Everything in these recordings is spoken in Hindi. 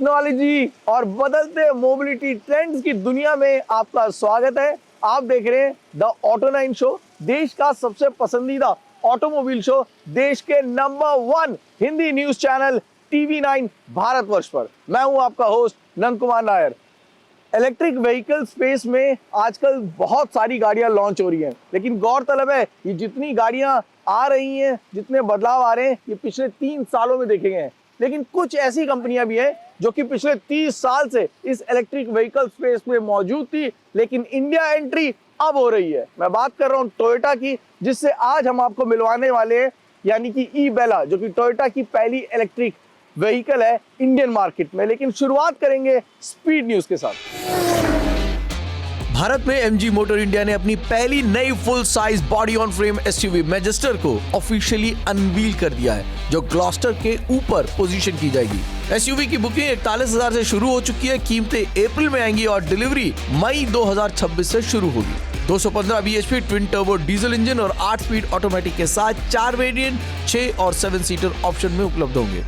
टेक्नोलॉजी और बदलते मोबिलिटी ट्रेंड्स की दुनिया में आपका स्वागत है। आप देख रहे हैं द ऑटो 9 शो, देश का सबसे पसंदीदा ऑटोमोबाइल शो, देश के number 1 Hindi news channel TV 9 Bharatvarsh पर। मैं हूं आपका host Nand Kumar Nair. Electric vehicle space में आजकल बहुत सारी गाड़ियां लॉन्च हो रही हैं, लेकिन गौरतलब है ये जितनी गाड़ियां आ रही हैं, जितने बदलाव आ रहे हैं, ये पिछले 3 सालों में देखे गए हैं। लेकिन कुछ ऐसी कंपनियां भी हैं जो कि पिछले 30 साल से इस इलेक्ट्रिक व्हीकल स्पेस में मौजूद थी, लेकिन इंडिया एंट्री अब हो रही है। मैं बात कर रहा हूं टोयोटा की, जिससे आज हम आपको मिलवाने वाले हैं, यानी कि ई-बेला, जो कि टोयोटा की पहली इलेक्ट्रिक व्हीकल है इंडियन मार्केट में। लेकिन शुरुआत करेंगे स्पीड न्यूज के साथ। भारत में एमजी मोटर इंडिया ने अपनी पहली नई full size body on frame SUV Majestor को ऑफिशियली अनवील कर दिया है, जो ग्लॉस्टर के ऊपर पोजीशन की जाएगी। एसयूवी की बुकिंग 41,000 से शुरू हो चुकी है। कीमतें अप्रैल में आएंगी और डिलीवरी मई 2026 से शुरू होगी। 215 BHP twin turbo diesel engine और 8 स्पीड ऑटोमेटिक के साथ 4 वेरिएंट 6 और 7 सीटर ऑप्शन में उपलब्ध होंगे।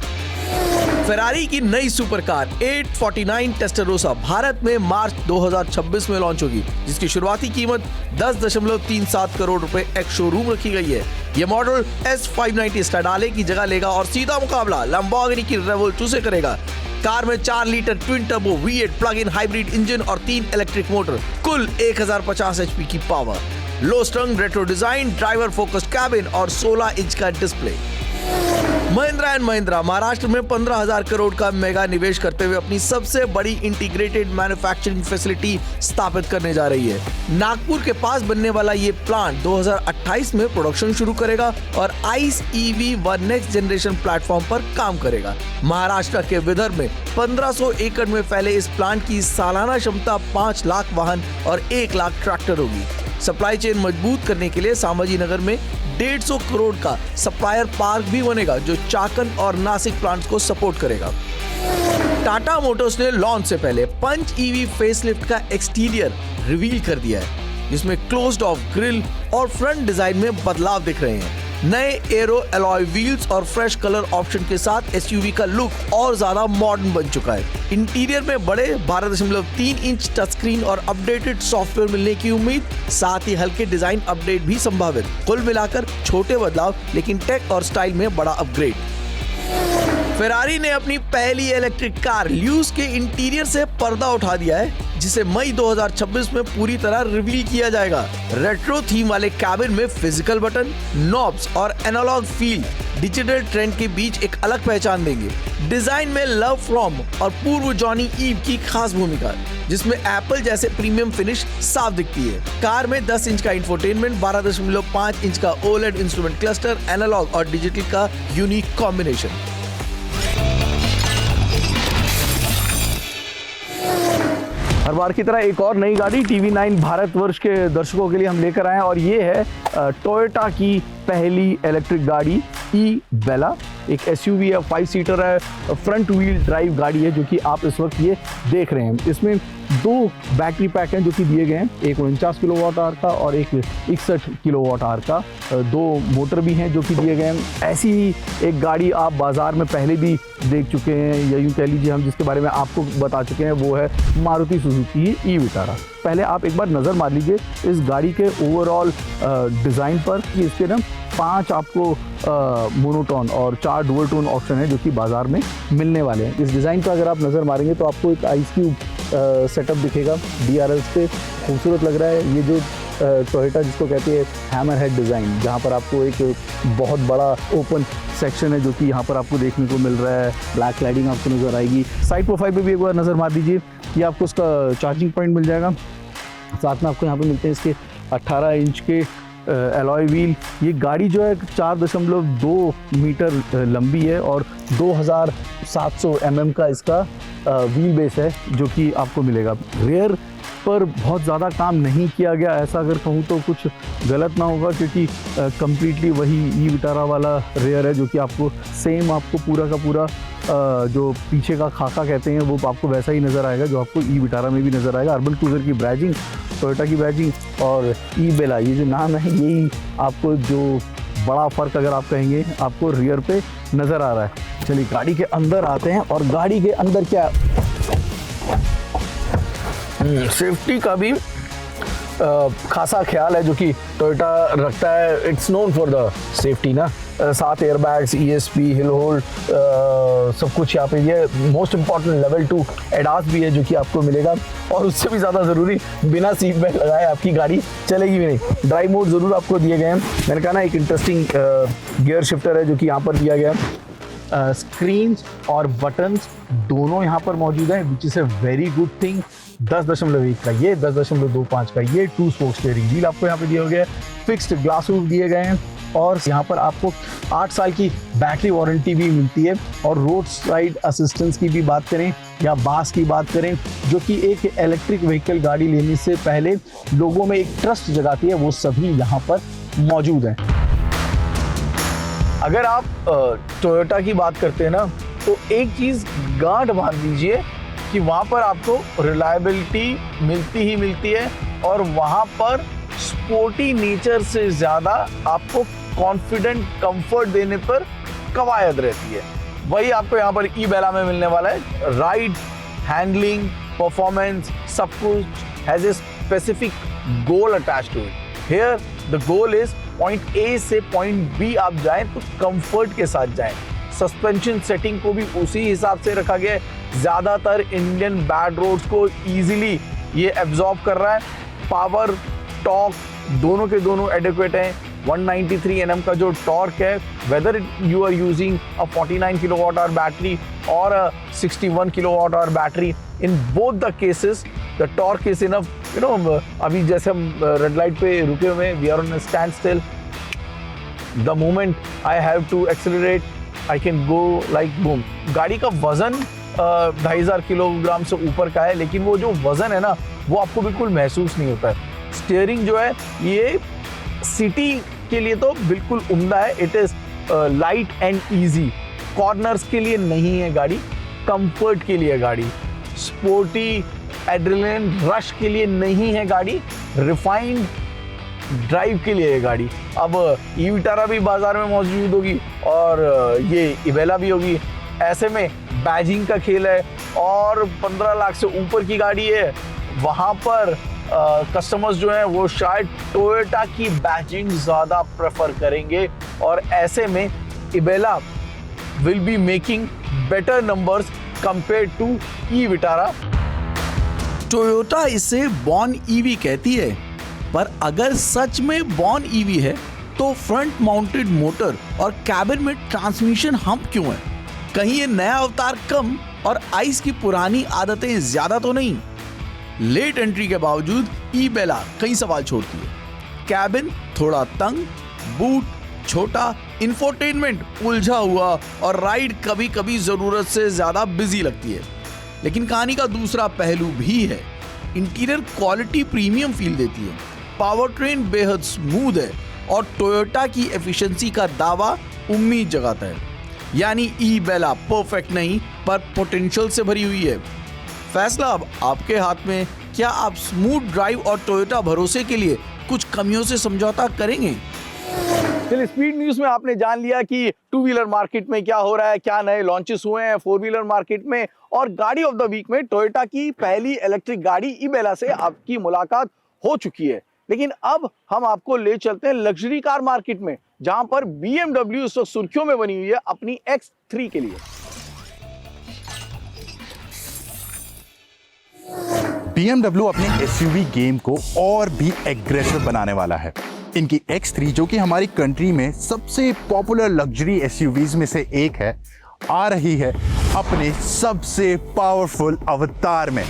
फेरारी की नई सुपरकार 849 टेस्टारोसा भारत में मार्च 2026 में लॉन्च होगी, जिसकी शुरुआती कीमत 10.37 करोड़ रुपए एक्स शोरूम रखी गई है। यह मॉडल S590 स्टाडाले की जगह लेगा और सीधा मुकाबला लैम्बोर्गिनी की रेवोल्टू से करेगा। कार में 4 litre twin turbo V8 plug in hybrid engine और 3 इलेक्ट्रिक मोटर, कुल 1050 HP की power, low strung retro design, driver focused cabin और 16 इंच का डिस्प्ले। महिंद्रा एंड महिंद्रा महाराष्ट्र में 15,000 करोड़ का मेगा निवेश करते हुए अपनी सबसे बड़ी इंटीग्रेटेड मैन्युफैक्चरिंग फैसिलिटी स्थापित करने जा रही है। नागपुर के पास बनने वाला ये प्लांट 2028 में प्रोडक्शन शुरू करेगा और आइस ईवी व नेक्स्ट जनरेशन प्लेटफॉर्म पर काम करेगा। महाराष्ट्र के विदर्भ में 1500 एकड़ में फैले इस प्लांट की सालाना क्षमता 5 लाख वाहन और 1 लाख ट्रैक्टर होगी। सप्लाई चेन मजबूत करने के लिए सामाजी नगर में 150 करोड़ का सप्लायर पार्क भी बनेगा, जो चाकन और नासिक प्लांट्स को सपोर्ट करेगा। टाटा मोटर्स ने लॉन्च से पहले पंच ईवी फेसलिफ्ट का एक्सटीरियर रिवील कर दिया है, जिसमें क्लोज्ड ऑफ ग्रिल और फ्रंट डिजाइन में बदलाव दिख रहे हैं। नए एरो एलॉय व्हील्स और फ्रेश कलर ऑप्शन के साथ एसयूवी का लुक और ज्यादा मॉडर्न बन चुका है। इंटीरियर में बड़े 12.3 इंच टच स्क्रीन और अपडेटेड सॉफ्टवेयर मिलने की उम्मीद, साथ ही हल्के डिजाइन अपडेट भी संभावित। कुल मिलाकर छोटे बदलाव, लेकिन टेक और स्टाइल में बड़ा अपग्रेड। फेरारी ने अपनी पहली इलेक्ट्रिक कार ल्यूस के इंटीरियर से पर्दा उठा दिया है, जिसे मई 2026 में पूरी तरह रिवील किया जाएगा। रेट्रो थीम वाले कैबिन में फिजिकल बटन, नॉब्स और एनालॉग फील डिजिटल ट्रेंड के बीच एक अलग पहचान देंगे। डिजाइन में लव फ्रॉम और पूर्व जॉनी ईव की खास भूमिका, जिसमें एप्पल जैसे प्रीमियम फिनिश साफ दिखती है। कार में 10 इंच का इंफोटेनमेंट, 12.5 इंच का ओलेड इंस्ट्रूमेंट क्लस्टर, एनालॉग और डिजिटल का यूनिक कॉम्बिनेशन। हर बार की तरह एक और नई गाड़ी टीवी 9 भारतवर्ष के दर्शकों के लिए हम लेकर आए हैं, और ये है टोयोटा की पहली इलेक्ट्रिक गाड़ी ई-बेला। एक एसयूवी है, 5 सीटर है, फ्रंट व्हील ड्राइव गाड़ी है, जो कि आप इस वक्त ये देख रहे हैं। इसमें 2 बैटरी पैक हैं जो कि दिए गए हैं, एक 49 किलोवाट आवर का और एक 61 किलोवाट आवर का। 2 मोटर भी हैं जो कि दिए गए हैं। ऐसी ही एक गाड़ी आप बाजार में पहले भी देख चुके हैं, या यूँ कह लीजिए हम जिसके बारे में आपको बता चुके हैं, वो है मारुति सुजुकी ई-विटारा। पहले आप एक बार नज़र मार लीजिए इस गाड़ी के ओवरऑल डिज़ाइन पर। इसके ना 5 आपको मोनोटोन और 4 डुअल टोन ऑप्शन है जो कि बाजार में मिलने वाले हैं। इस डिज़ाइन पर अगर आप नज़र मारेंगे तो आपको एक आइस क्यूब सेटअप दिखेगा। DRLs पे खूबसूरत लग रहा है। ये जो टोयोटा जिसको कहते हैं हैमर हेड डिज़ाइन, जहाँ पर आपको एक बहुत बड़ा ओपन सेक्शन है जो कि यहाँ पर आपको देखने को मिल रहा है। ब्लैक क्लैडिंग आपको नज़र आएगी। साइड प्रोफाइल पे भी एक बार नज़र मार दीजिए, ये आपको उसका चार्जिंग पॉइंट मिल जाएगा। साथ में आपको यहाँ पे मिलते हैं इसके 18 इंच के एलॉय व्हील। ये गाड़ी जो है 4.2 मीटर लंबी है और 2700 mm का इसका व्हील बेस है जो कि आपको मिलेगा। रेयर पर बहुत ज़्यादा काम नहीं किया गया, ऐसा अगर कहूँ तो कुछ गलत ना होगा, क्योंकि कम्प्लीटली वही ई-विटारा वाला रेयर है जो कि आपको सेम आपको पूरा का पूरा जो पीछे का खाका कहते हैं वो आपको वैसा ही नज़र आएगा जो आपको ई-विटारा में भी नज़र आएगा। अर्बन क्रूज़र की बैजिंग, टोयोटा की बैजिंग और ई-बेला, ये जो नाम है यही आपको जो बड़ा फ़र्क अगर आप कहेंगे आपको रियर पे नज़र आ रहा है। चलिए गाड़ी के अंदर आते हैं और गाड़ी के अंदर क्या है। सेफ्टी का भी खासा ख्याल है जो कि टोयोटा रखता है। It's known for the safety ना। 7 एयरबैग्स, ESP, हिल होल्ड, सब कुछ यहाँ पे ये मोस्ट इम्पॉर्टेंट लेवल 2 एडास भी है जो कि आपको मिलेगा। और उससे भी ज़्यादा ज़रूरी, बिना सीट बेल्ट लगाए आपकी गाड़ी चलेगी भी नहीं। ड्राइव मोड ज़रूर आपको दिए गए हैं। मैंने कहा ना, एक इंटरेस्टिंग गियर शिफ्टर है जो कि यहाँ पर दिया गया है। स्क्रीन्स और बटन्स दोनों यहाँ पर मौजूद हैं, which is a very good thing. 10.1 का ये, 10.25 का ये, 2 स्पोक स्टीयरिंग व्हील आपको यहाँ पे दिया गया है। फिक्स्ड ग्लास रूफ दिए गए हैं और यहाँ पर आपको 8 साल की बैटरी वारंटी भी मिलती है। और रोड साइड असिस्टेंस की भी बात करें या बास की बात करें, जो कि एक इलेक्ट्रिक व्हीकल गाड़ी लेने से पहले लोगों में एक ट्रस्ट जगाती है, वो सभी यहाँ पर मौजूद हैं। अगर आप टोयोटा की बात करते हैं ना, तो एक चीज़ गांठ बांध दीजिए कि वहाँ पर आपको रिलायबिलिटी मिलती ही मिलती है और वहाँ पर स्पोर्टी नेचर से ज़्यादा आपको कॉन्फिडेंट कंफर्ट देने पर कवायद रहती है। वही आपको यहाँ पर ई-बेला में मिलने वाला है। राइड, हैंडलिंग, परफॉर्मेंस, सब कुछ has a specific goal attach to it. Here the goal is point A से पॉइंट बी आप जाएं तो कंफर्ट के साथ जाएं। सस्पेंशन सेटिंग को भी उसी हिसाब से रखा गया है। ज़्यादातर इंडियन बैड रोड्स को इजीली ये एब्जॉर्ब कर रहा है। पावर, टॉर्क दोनों के दोनों एडिक्वेट हैं। 193 Nm का जो टॉर्क है, whether you are using a 49 kWh battery और a 61 kWh battery, in both the cases the torque is enough. You know, अभी जैसे हम रेड लाइट पे रुके हुए, we are on a stand still, the moment I have to accelerate I can go like boom. गाड़ी का वजन 2500 किलोग्राम से ऊपर का है, लेकिन वो जो वजन है ना, वो आपको बिल्कुल महसूस नहीं होता है। स्टीयरिंग जो है ये सिटी के लिए तो बिल्कुल उम्दा है। It is light and easy. Corners के लिए नहीं है गाड़ी, कंफर्ट के लिए गाड़ी। स्पोर्टी एड्रेनलिन रश के लिए नहीं है गाड़ी, रिफाइंड ड्राइव के लिए है गाड़ी। अब ई विटारा भी बाजार में मौजूद होगी और ये ई-बेला भी होगी। ऐसे में बैजिंग का खेल है और 15 लाख से ऊपर की गाड़ी है, वहाँ पर कस्टमर्स जो हैं वो शायद टोयोटा की बैजिंग ज़्यादा प्रेफर करेंगे और ऐसे में ई-बेला will be making better numbers compare to e Vitara. Toyota इसे बॉर्न ईवी कहती है, पर अगर सच में बॉर्न ईवी है तो फ्रंट माउंटेड मोटर और कैबिन में ट्रांसमिशन हम्प क्यों है? कहीं ये नया अवतार कम और आइस की पुरानी आदतें ज्यादा तो नहीं? लेट एंट्री के बावजूद ई-बेला कई सवाल छोड़ती है। कैबिन थोड़ा तंग, बूट छोटा, इंफोटेनमेंट उलझा हुआ और राइड कभी कभी जरूरत से ज्यादा बिजी लगती है। लेकिन कहानी का दूसरा पहलू भी है। इंटीरियर क्वालिटी प्रीमियम फील देती है, पावर ट्रेन बेहद स्मूथ है और टोयोटा की एफिशिएंसी का दावा उम्मीद जगाता है। यानी ई-बेला परफेक्ट नहीं पर पोटेंशियल से भरी हुई है। फैसला अब आपके हाथ में। क्या आप स्मूथ ड्राइव और टोयोटा भरोसे के लिए कुछ कमियों से समझौता करेंगे? चलिए, स्पीड न्यूज में आपने जान लिया कि टू व्हीलर मार्केट में क्या हो रहा है, क्या नए लॉन्चेस हुए हैं फोर व्हीलर मार्केट में, और गाड़ी ऑफ द वीक में टोयोटा की पहली इलेक्ट्रिक गाड़ी ई-बेला से आपकी मुलाकात हो चुकी है। लेकिन अब हम आपको ले चलते हैं लग्जरी कार मार्केट में, जहां पर BMW इस वक्त सुर्खियों में बनी हुई है अपनी X3 के लिए। BMW अपने SUV गेम को और भी एग्रेसिव बनाने वाला है। इनकी X3, जो कि हमारी कंट्री में सबसे पॉपुलर लग्जरी SUVs में से एक है, आ रही है अपने सबसे पावरफुल अवतार में।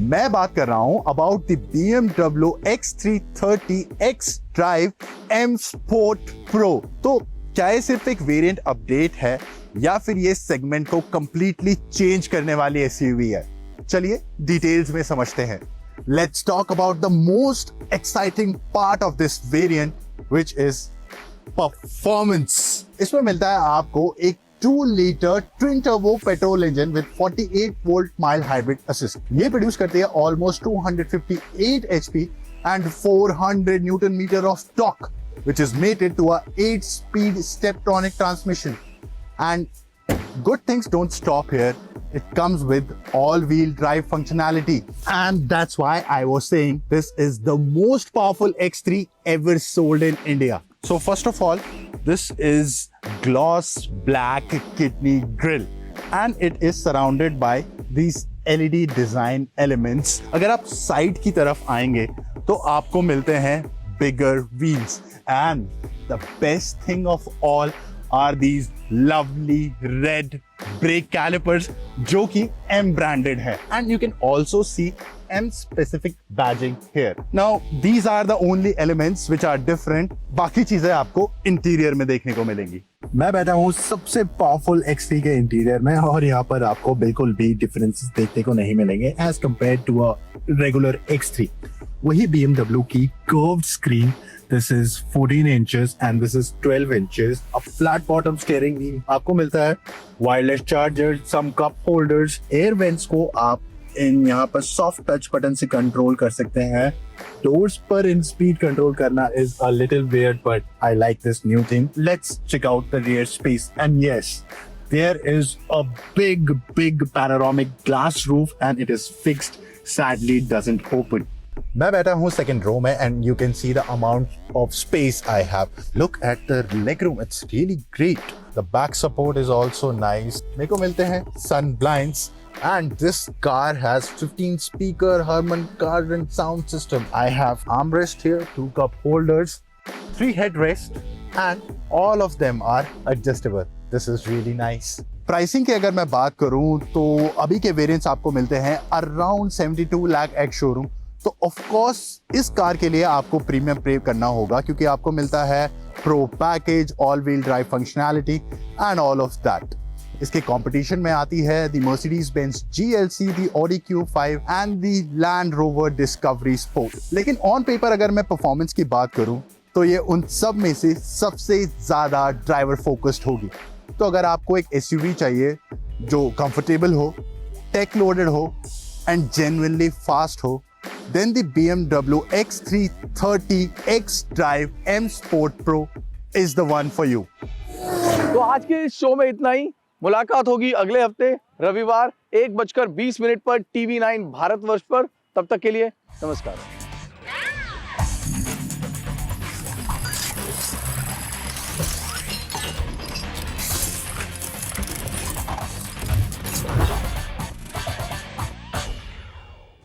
मैं बात कर रहा हूं about the BMW X330 xDrive M Sport Pro। तो क्या ये सिर्फ एक वेरिएंट अपडेट है या फिर ये सेगमेंट को कंप्लीटली चेंज करने वाली एसयूवी है? चलिए डिटेल्स में समझते हैं। Let's talk about the most exciting part of this variant, which is performance. इसमें मिलता है आपको एक 2 litre twin turbo petrol engine with 48 volt mild hybrid assist. ये प्रोड्यूस करती है almost 258 HP and 400 newton metre of torque. which is mated to a 8-speed Steptronic transmission. And good things don't stop here. It comes with all-wheel drive functionality. And that's why I was saying this is the most powerful X3 ever sold in India. So first of all, this is gloss black kidney grille and it is surrounded by these LED design elements. अगर आप साइड की तरफ आएंगे तो आपको मिलते हैं bigger wheels. And the best thing of all are these lovely red brake calipers जो कि M branded है. And you can also see M specific badging here. Now these are the only elements which are different. बाकी चीजें आपको इंटीरियर में देखने को मिलेंगी. मैं बैठा हूँ सबसे पावरफुल X3 के इंटीरियर में और यहाँ पर आपको बिल्कुल भी डिफरेंसेस देखने को नहीं मिलेंगे as compare to a regular X3. वही BMW की curved screen, this is 14 inches and this is 12 inches. A flat bottom steering wheel आपको मिलता है, wireless charger, some cup holders, air vents को आप इन यहाँ पर सॉफ्ट टच बटन से कंट्रोल कर सकते हैं. डोर्स पर इन स्पीड कंट्रोल करना is a little weird but I like this new thing. Let's check out the rear space and yes, there is a big panoramic glass roof and it is fixed. Sadly it doesn't open. मैं बैठा हूँ सेकंड रो में and you can see the amount of space I have. Look at the legroom, it's really great. The back support is also nice. मेरे को मिलते हैं sun blinds and this car has 15 speaker Harman Kardon sound system. I have armrest here, 2 cup holders, 3 headrests and all of them are adjustable. This is really nice. Pricing की अगर मैं बात करूं तो अभी के वेरिएंट्स आपको मिलते हैं अराउंड 72 लाख एक्स शोरूम. तो ऑफ कोर्स इस कार के लिए आपको प्रीमियम पे करना होगा क्योंकि आपको मिलता है pro package, all wheel drive functionality and all of that. इसके कंपटीशन में आती है the Mercedes-Benz GLC, the Audi Q5 and the Land Rover Discovery Sport. लेकिन ऑन पेपर अगर मैं परफॉर्मेंस की बात करूं तो ये उन सब में से सबसे ज्यादा ड्राइवर फोकस्ड होगी. तो अगर आपको एक SUV चाहिए जो कंफर्टेबल हो, टेक लोडेड हो एंड जेन्युइनली फास्ट हो, then the BMW X330 X-Drive M Sport Pro is the one for you. तो आज के इस शो में इतना ही. मुलाकात होगी अगले हफ्ते रविवार 1:20 पर TV9 भारतवर्ष पर. तब तक के लिए नमस्कार.